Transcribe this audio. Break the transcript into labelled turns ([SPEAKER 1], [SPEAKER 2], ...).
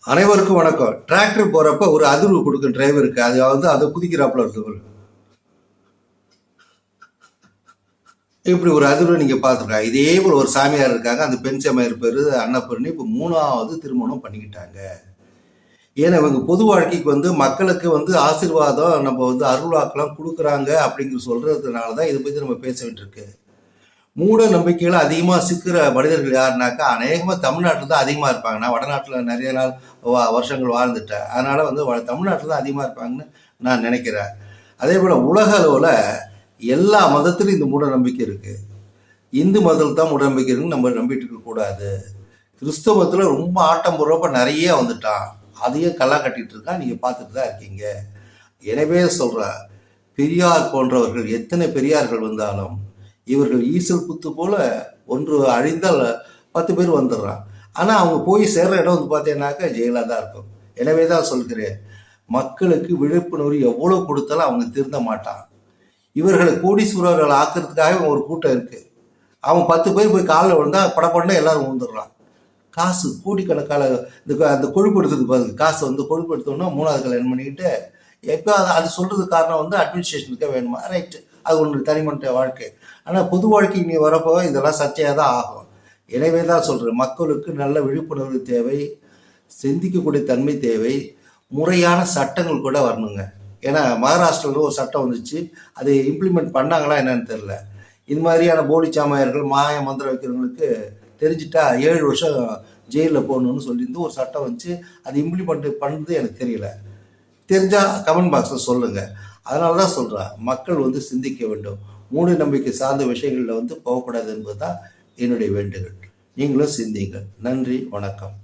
[SPEAKER 1] அனைவருக்கும் வணக்கம். டிராக்டர் போறப்ப ஒரு அதிர்வு கொடுக்கும் டிரைவருக்கு. அதை குதிக்கிறாப்புல இருக்கு. இப்படி ஒரு அதிர்வு நீங்க பார்த்துருக்காங்க. இதே போல ஒரு சாமியார் இருக்காங்க. அந்த பெண் சாமியார் பேரு அன்னபூரணி. இப்போ 3வது திருமணம் பண்ணிக்கிட்டாங்க. ஏன்னா இவங்க பொது வாழ்க்கைக்கு மக்களுக்கு ஆசீர்வாதம் நம்ம அருள்வாக்கெல்லாம் கொடுக்குறாங்க அப்படிங்கிற சொல்றதுனால தான் இதை பற்றி நம்ம பேச வேண்டியிருக்கு. மூட நம்பிக்கைகளை அதிகமாக சிக்கிற மனிதர்கள் யாருனாக்கா அநேகமாக தமிழ்நாட்டில் தான் அதிகமாக இருப்பாங்க. நான் வடநாட்டில் நிறைய நாள் வருஷங்கள் வாழ்ந்துட்டேன். அதனால் தமிழ்நாட்டில் தான் அதிகமாக இருப்பாங்கன்னு நான் நினைக்கிறேன். அதே போல் உலக அளவில் எல்லா மதத்திலும் இந்த மூட நம்பிக்கை இருக்குது. இந்து மதத்தில் தான் மூட நம்பிக்கை இருக்குன்னு நம்ம நம்பிட்டு இருக்கக்கூடாது. கிறிஸ்தவ மதத்தில் ரொம்ப ஆட்டம் போடுறப்ப நிறைய வந்துட்டான். அதையும் கல்லா கட்டிட்டு இருக்கான். நீங்கள் பார்த்துட்டு தான் இருக்கீங்க. எனவே சொல்கிறேன், பெரியார் போன்றவர்கள் எத்தனை பெரியார்கள் வந்தாலும் இவர்கள் ஈசல் குத்து போல ஒன்று அழிந்தால் 10 பேர் வந்துடுறான். ஆனால் அவங்க போய் சேர்ற இடம் பார்த்தீங்கன்னாக்கா ஜெயிலாக தான் இருக்கும். எனவே தான் சொல்கிறேன், மக்களுக்கு விழிப்புணர்வு எவ்வளோ கொடுத்தாலும் அவங்க திருந்த மாட்டான். இவர்களை கோடீஸ்வரர்கள் ஆக்கிறதுக்காக ஒரு கூட்டம் இருக்குது. அவன் 10 பேர் போய் காலில் விழுந்தால் படப்படனே எல்லாரும் வந்துடுறான். காசு கோடிக்கணக்கான அந்த கொழுப்பு எடுத்தது பாருங்க. காசு கொழுப்பு எடுத்தோன்னா 3வது கல்யாணம் பண்ணிக்கிட்டு எப்போ அது சொல்கிறதுக்கு காரணம் அட்மினிஸ்ட்ரேஷனுக்கே வேணுமா? ரைட்டு, அது ஒன்று தனிமன்ற வாழ்க்கை. ஆனால் பொது வாழ்க்கைக்கு நீ வரப்போ இதெல்லாம் சர்ச்சையாக தான் ஆகும். எனவே தான் சொல்கிறேன், மக்களுக்கு நல்ல விழிப்புணர்வு தேவை, சிந்திக்கக்கூடிய தன்மை தேவை, முறையான சட்டங்கள் கூட வரணுங்க. ஏன்னா மகாராஷ்டிராவில் ஒரு சட்டம் வந்துச்சு, அதை இம்ப்ளிமெண்ட் பண்ணாங்களா என்னன்னு தெரில. இது மாதிரியான போலி சாமாயர்கள் மாய மந்திரம் வைக்கிறவங்களுக்கு தெரிஞ்சிட்டா 7 வருஷம் ஜெயிலில் போகணுன்னு சொல்லியிருந்து ஒரு சட்டம் வந்துச்சு. அது இம்ப்ளிமெண்ட் பண்ணுறது எனக்கு தெரியல. தெரிஞ்சால் கமெண்ட் பாக்ஸில் சொல்லுங்கள். அதனால தான் சொல்கிறேன், மக்கள் சிந்திக்க வேண்டும். மூட நம்பிக்கை சார்ந்த விஷயங்களில் போகக்கூடாது என்பது தான் என்னுடைய வேண்டுகோள். நீங்களும் சிந்திங்க. நன்றி, வணக்கம்.